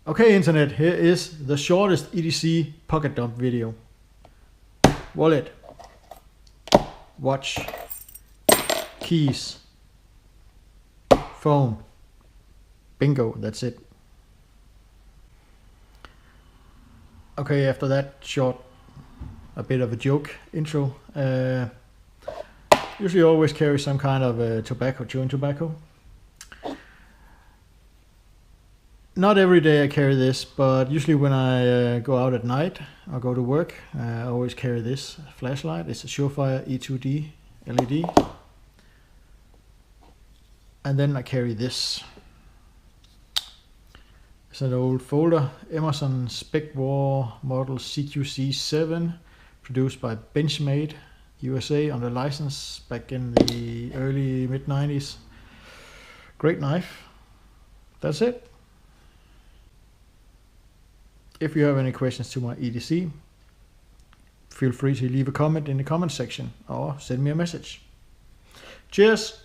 Okay, internet, here is the shortest EDC pocket dump video. Wallet, watch, keys, phone, bingo, that's it. Okay, after that short, a bit of a joke intro, usually always carry some kind of tobacco, chewing tobacco. Not every day I carry this, but usually when I go out at night or go to work, I always carry this flashlight. It's a Surefire E2D LED. And then I carry this. It's an old folder, Emerson Spec War model CQC7, produced by Benchmade USA under license back in the early mid-90s. Great knife. That's it. If you have any questions to my EDC, feel free to leave a comment in the comment section or send me a message. Cheers!